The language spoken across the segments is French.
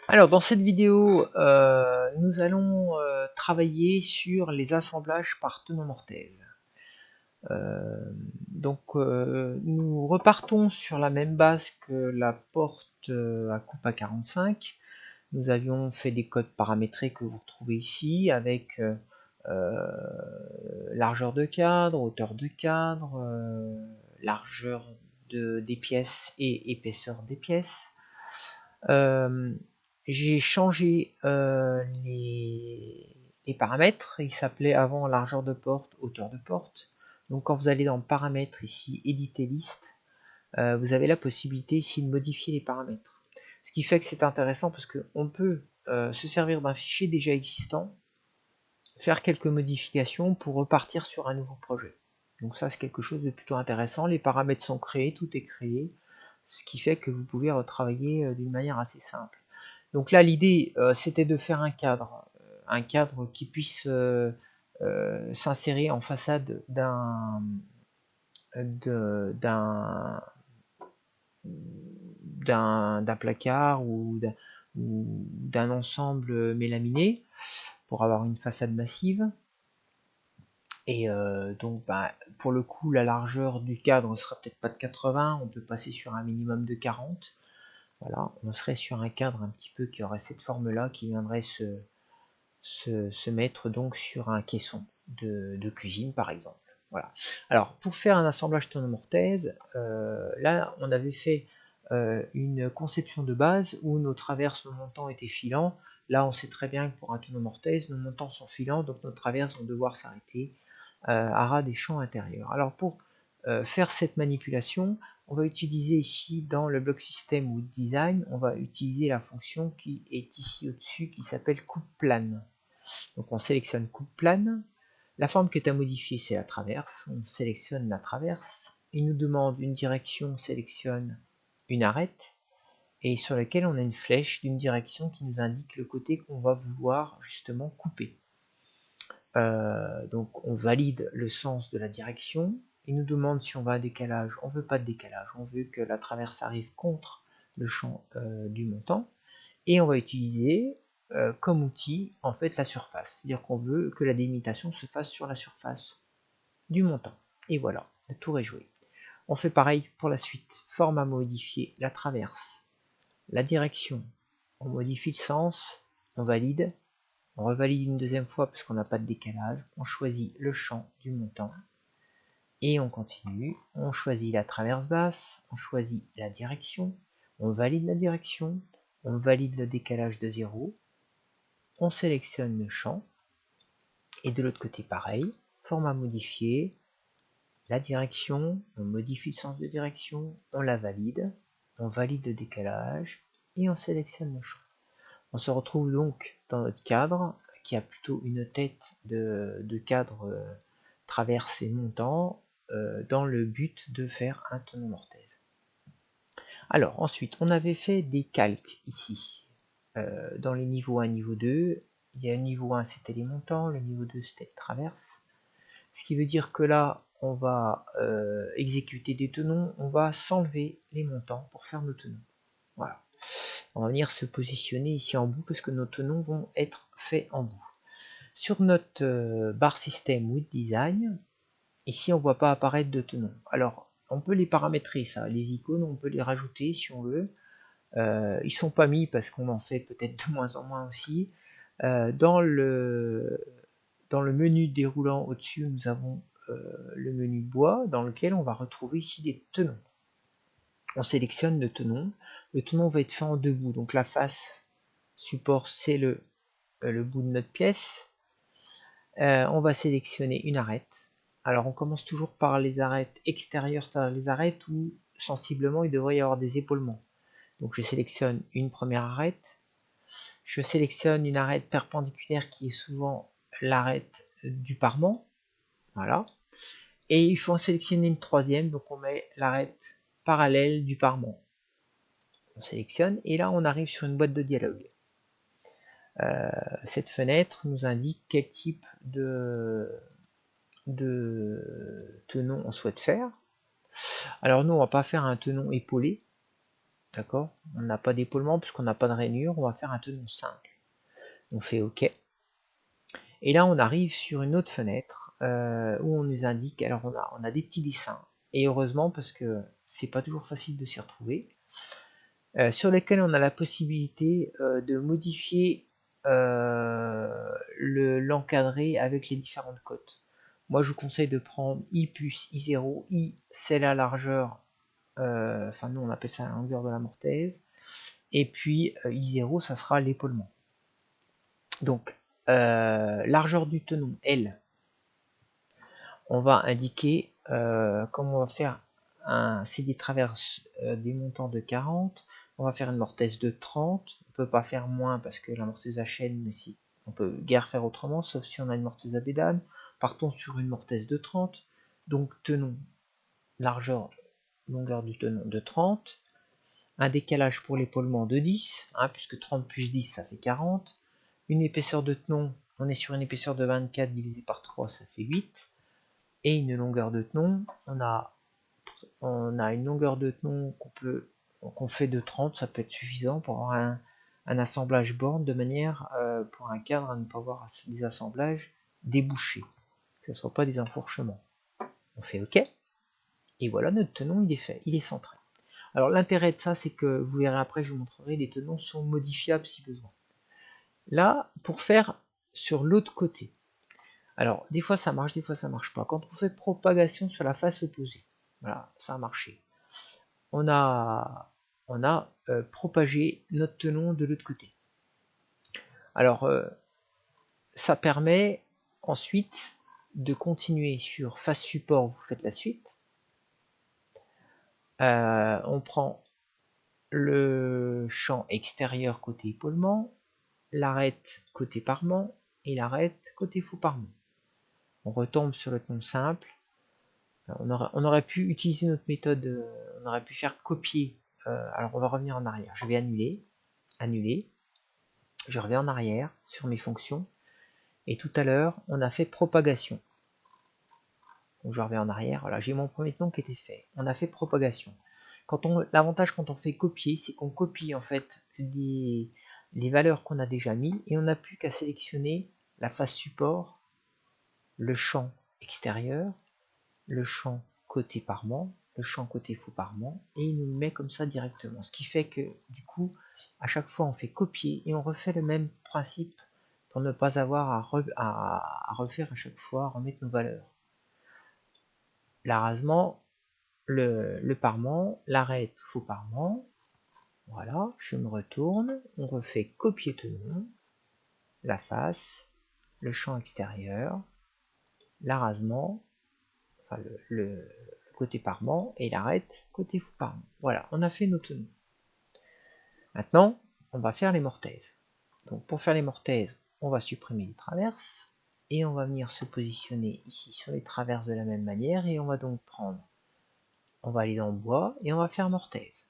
Alors dans cette vidéo, nous allons travailler sur les assemblages par tenon mortaise. Nous repartons sur la même base que la porte à coupe à 45. Nous avions fait des codes paramétrés que vous retrouvez ici avec largeur de cadre, hauteur de cadre, largeur des pièces et épaisseur des pièces. J'ai changé les paramètres. Il s'appelait avant largeur de porte, hauteur de porte. Donc quand vous allez dans paramètres ici, éditer liste, vous avez la possibilité ici de modifier les paramètres. Ce qui fait que c'est intéressant parce qu'on peut se servir d'un fichier déjà existant, faire quelques modifications pour repartir sur un nouveau projet. Donc ça c'est quelque chose de plutôt intéressant. Les paramètres sont créés, tout est créé, ce qui fait que vous pouvez retravailler d'une manière assez simple. Donc là, l'idée, c'était de faire un cadre qui puisse s'insérer en façade d'un placard ou d'un ensemble mélaminé pour avoir une façade massive. Et pour le coup, la largeur du cadre ne sera peut-être pas de 80, on peut passer sur un minimum de 40. Voilà, on serait sur un cadre un petit peu qui aurait cette forme-là, qui viendrait se mettre donc sur un caisson de cuisine par exemple. Voilà. Alors pour faire un assemblage tenon mortaise, là on avait fait une conception de base où nos traverses, nos montants étaient filants. Là on sait très bien que pour un tenon mortaise, nos montants sont filants, donc nos traverses vont devoir s'arrêter à ras des champs intérieurs. Alors pour faire cette manipulation, on va utiliser ici dans le bloc système ou design, on va utiliser la fonction qui est ici au-dessus qui s'appelle coupe plane. Donc on sélectionne coupe plane. La forme qui est à modifier, c'est la traverse. On sélectionne la traverse. Il nous demande une direction, on sélectionne une arête. Et sur laquelle on a une flèche d'une direction qui nous indique le côté qu'on va vouloir justement couper. Donc on valide le sens de la direction. Il nous demande si on veut un décalage. On ne veut pas de décalage. On veut que la traverse arrive contre le champ du montant. Et on va utiliser comme outil en fait la surface. C'est-à-dire qu'on veut que la délimitation se fasse sur la surface du montant. Et voilà, le tour est joué. On fait pareil pour la suite. Forme à modifier la traverse, la direction. On modifie le sens, on valide. On revalide une deuxième fois parce qu'on n'a pas de décalage. On choisit le champ du montant. Et on continue. On choisit la traverse basse. On choisit la direction. On valide la direction. On valide le décalage de 0. On sélectionne le champ. Et de l'autre côté, pareil. Format modifié. La direction. On modifie le sens de direction. On la valide. On valide le décalage. Et on sélectionne le champ. On se retrouve donc dans notre cadre qui a plutôt une tête de cadre traverse et montant dans le but de faire un tenon mortaise. Alors ensuite, on avait fait des calques ici dans les niveaux 1 niveau 2. Il y a le niveau 1 c'était les montants, le niveau 2 c'était les traverses. Ce qui veut dire que là, on va exécuter des tenons, on va s'enlever les montants pour faire nos tenons. Voilà. On va venir se positionner ici en bout parce que nos tenons vont être faits en bout. Sur notre barre système with design, ici on ne voit pas apparaître de tenons. Alors on peut les paramétrer ça, les icônes on peut les rajouter si on veut. Ils sont pas mis parce qu'on en fait peut-être de moins en moins aussi. Dans le menu déroulant au-dessus, nous avons le menu bois dans lequel on va retrouver ici des tenons. On sélectionne le tenon. Le tenon va être fait en deux bouts. Donc la face support, c'est le bout de notre pièce. On va sélectionner une arête. Alors on commence toujours par les arêtes extérieures, c'est-à-dire les arêtes où sensiblement il devrait y avoir des épaulements. Donc je sélectionne une première arête. Je sélectionne une arête perpendiculaire qui est souvent l'arête du parement. Voilà. Et il faut en sélectionner une troisième, donc on met l'arête parallèle du parement. On sélectionne et là on arrive sur une boîte de dialogue. Cette fenêtre nous indique quel type de tenon on souhaite faire. Alors nous on va pas faire un tenon épaulé D'accord? On n'a pas d'épaulement puisqu'on n'a pas de rainure, on va faire un tenon simple. On fait OK. Et là, on arrive sur une autre fenêtre où on nous indique, alors on a des petits dessins, et heureusement parce que c'est pas toujours facile de s'y retrouver, sur lesquels on a la possibilité de modifier l'encadré avec les différentes cotes. Moi, je vous conseille de prendre I plus I0. I, c'est la largeur, enfin nous on appelle ça la longueur de la mortaise, et puis I0, ça sera l'épaulement. Donc, largeur du tenon, L, on va indiquer, comme on va faire c'est des traverses des montants de 40, on va faire une mortaise de 30, on peut pas faire moins parce que la mortaise à chaîne, mais si, on peut guère faire autrement, sauf si on a une mortaise à bédane. Partons sur une mortaise de 30, donc tenon, largeur, longueur du tenon de 30, un décalage pour l'épaulement de 10, hein, puisque 30 plus 10 ça fait 40, une épaisseur de tenon, on est sur une épaisseur de 24 divisé par 3, ça fait 8, et une longueur de tenon, on a une longueur de tenon qu'on fait de 30, ça peut être suffisant pour avoir un assemblage borne de manière pour un cadre à ne pas avoir des assemblages débouchés, que ce ne soit pas des enfourchements. On fait OK, et voilà, notre tenon il est fait, il est centré. Alors l'intérêt de ça, c'est que vous verrez après, je vous montrerai, les tenons sont modifiables si besoin. Là, pour faire sur l'autre côté, alors des fois ça marche, des fois ça marche pas. Quand on fait propagation sur la face opposée, voilà, ça a marché. On a propagé notre tenon de l'autre côté. Alors ça permet ensuite de continuer sur face support, vous faites la suite. On prend le champ extérieur côté épaulement, l'arête côté parement et l'arête côté faux parement. On retombe sur le tenon simple. On aurait pu utiliser notre méthode, on aurait pu faire copier. Alors on va revenir en arrière. Je vais annuler. Je reviens en arrière sur mes fonctions. Et tout à l'heure, on a fait propagation. Donc je reviens en arrière. Voilà, j'ai mon premier tenon qui était fait. On a fait propagation. L'avantage quand on fait copier, c'est qu'on copie en fait les valeurs qu'on a déjà mis et on n'a plus qu'à sélectionner la face support, le champ extérieur, le champ côté parement, le champ côté faux parement, et il nous le met comme ça directement. Ce qui fait que du coup, à chaque fois on fait copier et on refait le même principe pour ne pas avoir à refaire à chaque fois, remettre nos valeurs. L'arasement, le parement, l'arête faux parement, voilà, je me retourne, on refait copier tenon, la face, le champ extérieur, l'arasement, enfin le côté parement et l'arête côté faux parement. Voilà, on a fait nos tenons. Maintenant, on va faire les mortaises. Donc pour faire les mortaises, on va supprimer les traverses et on va venir se positionner ici sur les traverses de la même manière et on va donc prendre, on va aller dans le bois et on va faire mortaise.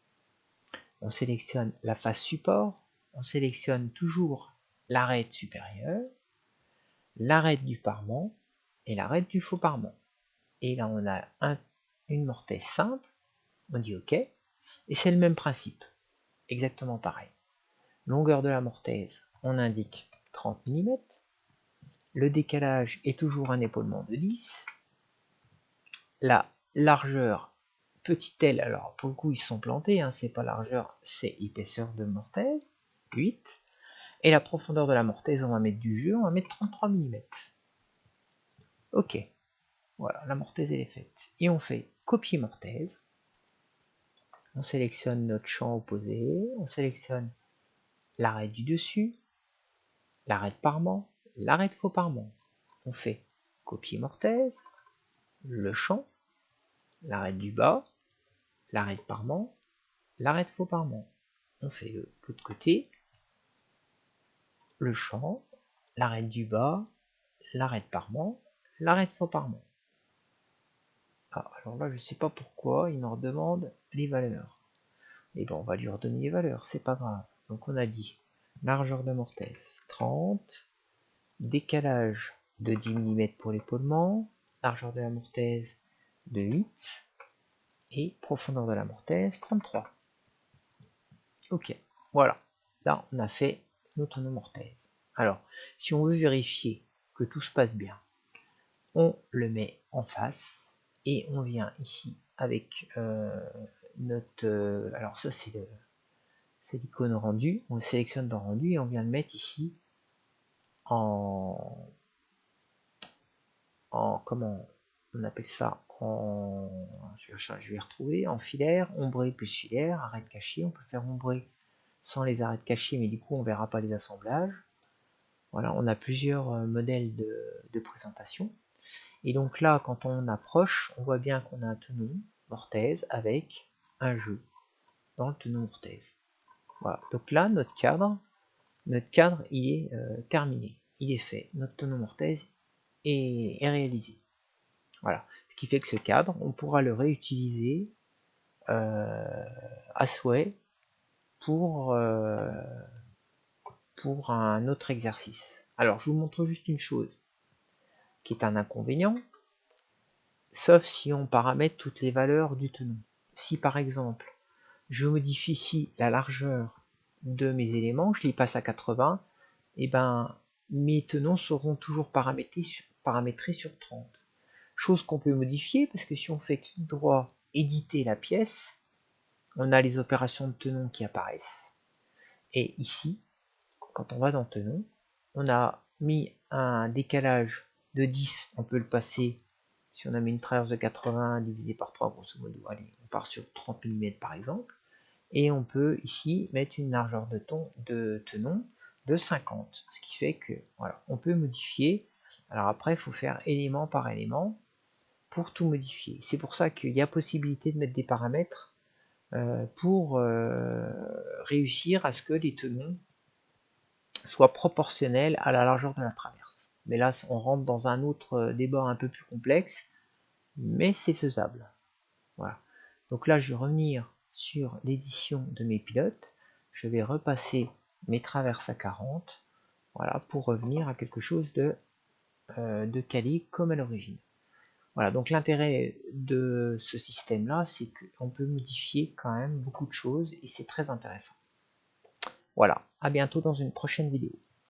On sélectionne la face support, on sélectionne toujours l'arête supérieure, l'arête du parement et l'arête du faux parement. Et là on a une mortaise simple, on dit OK, et c'est le même principe, exactement pareil. Longueur de la mortaise, on indique 30 mm, le décalage est toujours un épaulement de 10, la largeur petite L, alors pour le coup ils sont plantés, hein, c'est pas largeur, c'est épaisseur de mortaise, 8, et la profondeur de la mortaise, on va mettre du jeu, on va mettre 33 mm. Ok, voilà, la mortaise elle est faite. Et on fait copier mortaise, on sélectionne notre champ opposé, on sélectionne l'arête du dessus, l'arête parement, l'arête faux parement. On fait copier mortaise, le champ, l'arête du bas, l'arête parement, l'arête faux parement. On fait l'autre côté, le champ, l'arête du bas, l'arête parement, l'arête faux parement. Ah, alors là, je sais pas pourquoi, il me redemande les valeurs. Et bon, on va lui redonner les valeurs, c'est pas grave. Donc on a dit largeur de mortaise 30, décalage de 10 mm pour l'épaulement, largeur de la mortaise de 8 et profondeur de la mortaise 33. Ok, voilà. Là, on a fait nos tonomorthèses. Alors, si on veut vérifier que tout se passe bien, on le met en face et on vient ici avec notre... alors ça, c'est l'icône rendu. On le sélectionne dans rendu et on vient le mettre ici en comment on appelle ça, je vais retrouver en filaire, ombré plus filaire, arrêt de cacher. On peut faire ombré sans les arrêts de cacher, mais du coup on verra pas les assemblages. Voilà, on a plusieurs modèles de présentation. Et donc là, quand on approche, on voit bien qu'on a un tenon mortaise avec un jeu dans le tenon mortaise. Voilà, donc là notre cadre il est terminé, il est fait, notre tenon mortaise est réalisé. Voilà, ce qui fait que ce cadre, on pourra le réutiliser à souhait pour un autre exercice. Alors, je vous montre juste une chose qui est un inconvénient, sauf si on paramètre toutes les valeurs du tenon. Si par exemple, je modifie ici la largeur de mes éléments, je les passe à 80, et ben mes tenons seront toujours paramétrés sur 30. Chose qu'on peut modifier, parce que si on fait clic droit, éditer la pièce, on a les opérations de tenon qui apparaissent. Et ici, quand on va dans tenon, on a mis un décalage de 10, on peut le passer, si on a mis une traverse de 80 divisé par 3, grosso modo, allez, on part sur 30 mm par exemple, et on peut ici mettre une largeur de tenon de 50, ce qui fait que, voilà, on peut modifier. Alors après, il faut faire élément par élément pour tout modifier. C'est pour ça qu'il y a possibilité de mettre des paramètres pour réussir à ce que les tenons soient proportionnels à la largeur de la traverse. Mais là, on rentre dans un autre débat un peu plus complexe, mais c'est faisable. Voilà. Donc là, je vais revenir sur l'édition de mes pilotes. Je vais repasser mes traverses à 40, voilà, pour revenir à quelque chose de calé comme à l'origine. Voilà, donc l'intérêt de ce système-là, c'est qu'on peut modifier quand même beaucoup de choses et c'est très intéressant. Voilà, à bientôt dans une prochaine vidéo.